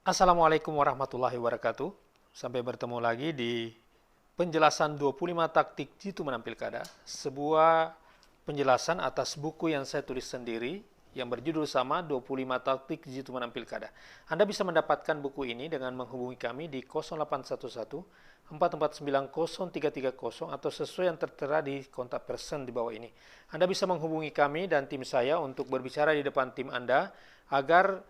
Assalamualaikum warahmatullahi wabarakatuh. Sampai bertemu lagi di penjelasan 25 taktik jitu menang pilkada, sebuah penjelasan atas buku yang saya tulis sendiri yang berjudul sama 25 taktik jitu menang pilkada. Anda bisa mendapatkan buku ini dengan menghubungi kami di 0811 449 0330 atau sesuai yang tertera di kontak person di bawah ini. Anda bisa menghubungi kami dan tim saya untuk berbicara di depan tim Anda agar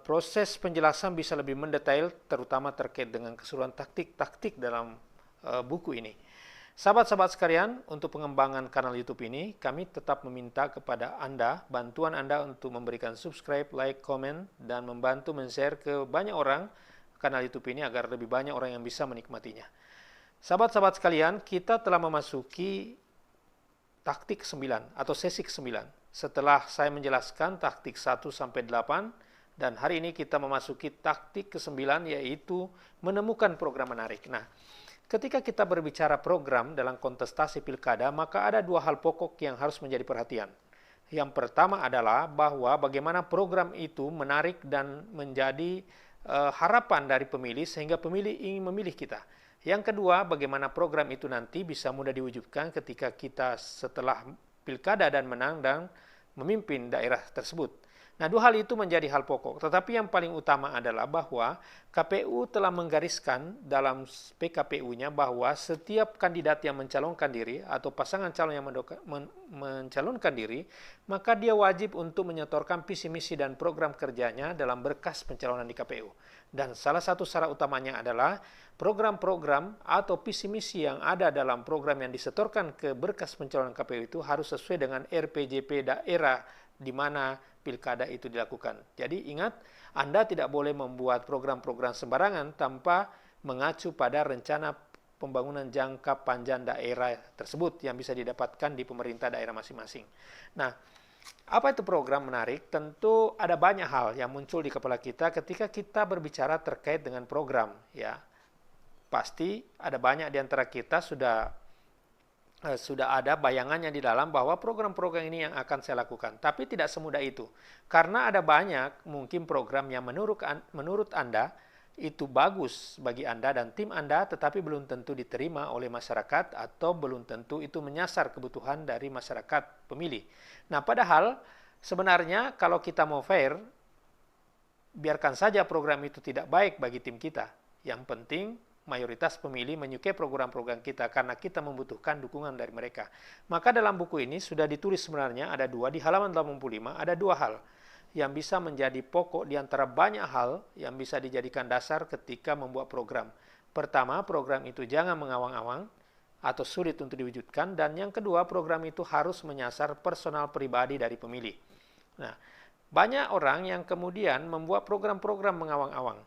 proses penjelasan bisa lebih mendetail, terutama terkait dengan keseluruhan taktik-taktik dalam buku ini. Sahabat-sahabat sekalian, untuk pengembangan kanal YouTube ini, kami tetap meminta kepada Anda, bantuan Anda untuk memberikan subscribe, like, komen, dan membantu men-share ke banyak orang kanal YouTube ini agar lebih banyak orang yang bisa menikmatinya. Sahabat-sahabat sekalian, kita telah memasuki taktik 9 atau sesi ke-9. Setelah saya menjelaskan taktik 1 sampai 8, dan hari ini kita memasuki taktik ke-9, yaitu menemukan program menarik. Nah, ketika kita berbicara program dalam kontestasi pilkada, maka ada dua hal pokok yang harus menjadi perhatian. Yang pertama adalah bahwa bagaimana program itu menarik dan menjadi harapan dari pemilih sehingga pemilih ingin memilih kita. Yang kedua, bagaimana program itu nanti bisa mudah diwujudkan ketika kita setelah pilkada dan menang dan memimpin daerah tersebut. Nah, dua hal itu menjadi hal pokok. Tetapi yang paling utama adalah bahwa KPU telah menggariskan dalam PKPU-nya bahwa setiap kandidat yang mencalonkan diri atau pasangan calon yang mencalonkan diri, maka dia wajib untuk menyetorkan visi misi dan program kerjanya dalam berkas pencalonan di KPU. Dan salah satu syarat utamanya adalah program-program atau visi misi yang ada dalam program yang disetorkan ke berkas pencalonan KPU itu harus sesuai dengan RPJP daerah di mana pilkada itu dilakukan. Jadi ingat, Anda tidak boleh membuat program-program sembarangan tanpa mengacu pada rencana pembangunan jangka panjang daerah tersebut yang bisa didapatkan di pemerintah daerah masing-masing. Nah, apa itu program menarik? Tentu ada banyak hal yang muncul di kepala kita ketika kita berbicara terkait dengan program. Ya, pasti ada banyak di antara kita sudah ada bayangannya di dalam bahwa program-program ini yang akan saya lakukan. Tapi tidak semudah itu. Karena ada banyak mungkin program yang menurut Anda itu bagus bagi Anda dan tim Anda, tetapi belum tentu diterima oleh masyarakat atau belum tentu itu menyasar kebutuhan dari masyarakat pemilih. Nah, padahal sebenarnya kalau kita mau fair, biarkan saja program itu tidak baik bagi tim kita. Yang penting mayoritas pemilih menyukai program-program kita karena kita membutuhkan dukungan dari mereka. Maka dalam buku ini sudah ditulis sebenarnya ada dua, di halaman 85 ada dua hal yang bisa menjadi pokok di antara banyak hal yang bisa dijadikan dasar ketika membuat program. Pertama, program itu jangan mengawang-awang atau sulit untuk diwujudkan, dan yang kedua, program itu harus menyasar personal pribadi dari pemilih. Nah, banyak orang yang kemudian membuat program-program mengawang-awang,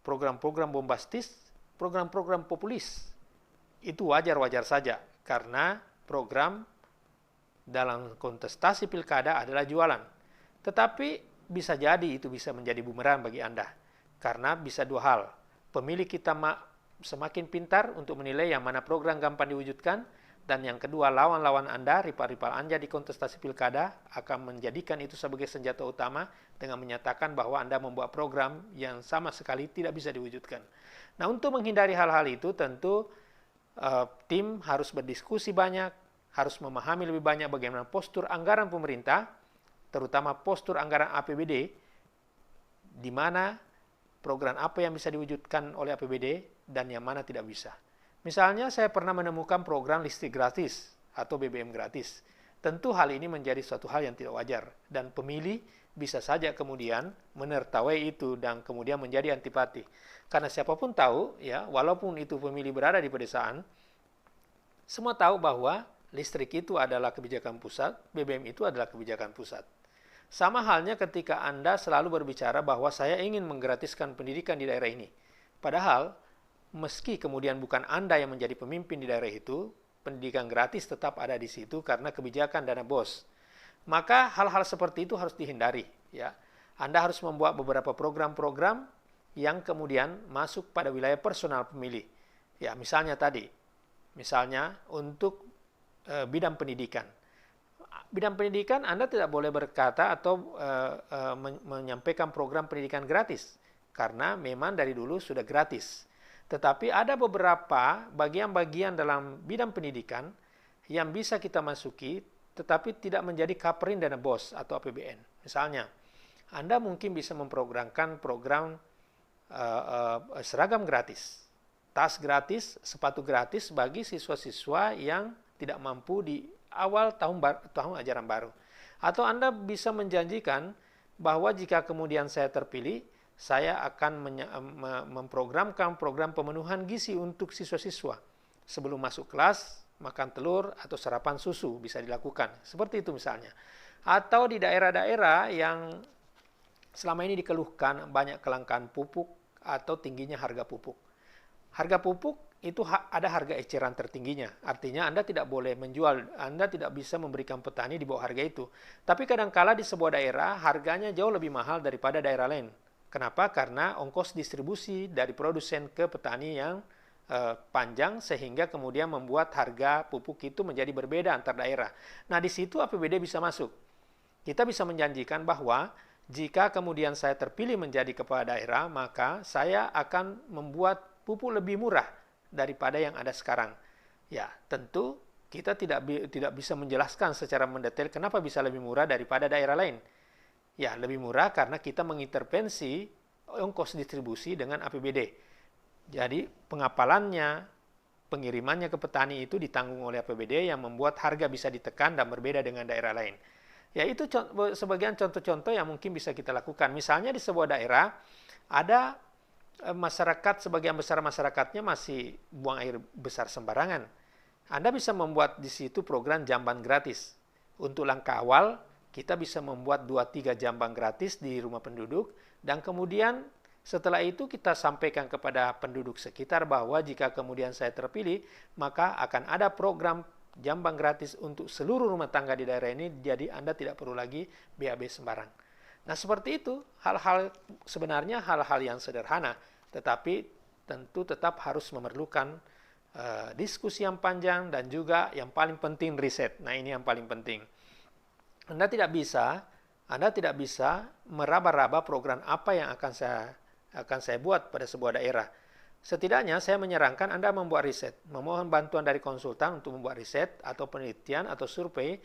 program-program bombastis, program-program populis. Itu wajar-wajar saja, karena program dalam kontestasi pilkada adalah jualan. Tetapi bisa jadi itu bisa menjadi bumerang bagi Anda. Karena bisa dua hal. Pemilih kita semakin pintar untuk menilai yang mana program gampang diwujudkan, dan yang kedua, lawan-lawan Anda, rival-rival Anda di kontestasi pilkada akan menjadikan itu sebagai senjata utama dengan menyatakan bahwa Anda membuat program yang sama sekali tidak bisa diwujudkan. Nah, untuk menghindari hal-hal itu tentu tim harus berdiskusi banyak, harus memahami lebih banyak bagaimana postur anggaran pemerintah, terutama postur anggaran APBD, di mana program apa yang bisa diwujudkan oleh APBD dan yang mana tidak bisa. Misalnya saya pernah menemukan program listrik gratis atau BBM gratis. Tentu hal ini menjadi suatu hal yang tidak wajar dan pemilih bisa saja kemudian menertawai itu dan kemudian menjadi antipati. Karena siapapun tahu, ya, walaupun itu pemilih berada di pedesaan, semua tahu bahwa listrik itu adalah kebijakan pusat, BBM itu adalah kebijakan pusat. Sama halnya ketika Anda selalu berbicara bahwa saya ingin menggratiskan pendidikan di daerah ini. Padahal, meski kemudian bukan Anda yang menjadi pemimpin di daerah itu, pendidikan gratis tetap ada di situ karena kebijakan dana BOS. Maka hal-hal seperti itu harus dihindari. Ya, Anda harus membuat beberapa program-program yang kemudian masuk pada wilayah personal pemilih. Ya, misalnya untuk bidang pendidikan. Bidang pendidikan Anda tidak boleh berkata atau menyampaikan program pendidikan gratis. karena memang dari dulu sudah gratis. Tetapi ada beberapa bagian-bagian dalam bidang pendidikan yang bisa kita masuki tetapi tidak menjadi covering dana BOS atau APBN. Misalnya, Anda mungkin bisa memprogramkan program seragam gratis, tas gratis, sepatu gratis bagi siswa-siswa yang tidak mampu di awal tahun ajaran baru. Atau Anda bisa menjanjikan bahwa jika kemudian saya terpilih, saya akan memprogramkan program pemenuhan gizi untuk siswa-siswa. Sebelum masuk kelas, makan telur atau sarapan susu bisa dilakukan. Seperti itu misalnya. Atau di daerah-daerah yang selama ini dikeluhkan banyak kelangkaan pupuk atau tingginya harga pupuk. Harga pupuk itu ada harga eceran tertingginya. Artinya Anda tidak boleh menjual, Anda tidak bisa memberikan petani di bawah harga itu. Tapi kadangkala di sebuah daerah harganya jauh lebih mahal daripada daerah lain. Kenapa? Karena ongkos distribusi dari produsen ke petani yang panjang sehingga kemudian membuat harga pupuk itu menjadi berbeda antar daerah. Nah, di situ APBD bisa masuk. Kita bisa menjanjikan bahwa jika kemudian saya terpilih menjadi kepala daerah, maka saya akan membuat pupuk lebih murah daripada yang ada sekarang. Ya, tentu kita tidak bisa menjelaskan secara mendetail kenapa bisa lebih murah daripada daerah lain. Ya, lebih murah karena kita mengintervensi ongkos distribusi dengan APBD. Jadi pengapalannya, pengirimannya ke petani itu ditanggung oleh APBD yang membuat harga bisa ditekan dan berbeda dengan daerah lain. Ya, itu sebagian contoh-contoh yang mungkin bisa kita lakukan. Misalnya di sebuah daerah ada masyarakat, sebagian besar masyarakatnya masih buang air besar sembarangan. Anda bisa membuat di situ program jamban gratis. Untuk langkah awal, kita bisa membuat 2-3 jamban gratis di rumah penduduk, dan kemudian setelah itu kita sampaikan kepada penduduk sekitar bahwa jika kemudian saya terpilih, maka akan ada program jamban gratis untuk seluruh rumah tangga di daerah ini, jadi Anda tidak perlu lagi BAB sembarang. Nah, seperti itu, sebenarnya hal-hal yang sederhana, tetapi tentu tetap harus memerlukan diskusi yang panjang dan juga yang paling penting riset. Nah, ini yang paling penting. Anda tidak bisa meraba-raba program apa yang akan saya buat pada sebuah daerah. Setidaknya saya menyarankan Anda membuat riset, memohon bantuan dari konsultan untuk membuat riset atau penelitian atau survei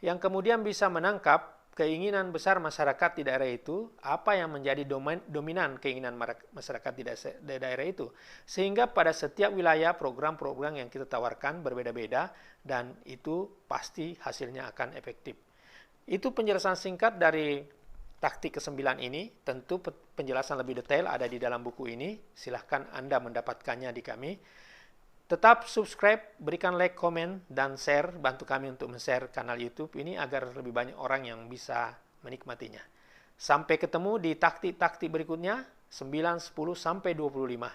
yang kemudian bisa menangkap keinginan besar masyarakat di daerah itu, apa yang menjadi dominan keinginan masyarakat di daerah itu. Sehingga pada setiap wilayah program-program yang kita tawarkan berbeda-beda dan itu pasti hasilnya akan efektif. Itu penjelasan singkat dari taktik ke-9 ini. Tentu penjelasan lebih detail ada di dalam buku ini. Silahkan Anda mendapatkannya di kami. Tetap subscribe, berikan like, komen, dan share. Bantu kami untuk men-share kanal YouTube ini agar lebih banyak orang yang bisa menikmatinya. Sampai ketemu di taktik-taktik berikutnya, 9, 10, sampai 25.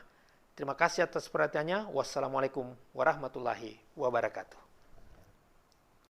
Terima kasih atas perhatiannya. Wassalamualaikum warahmatullahi wabarakatuh.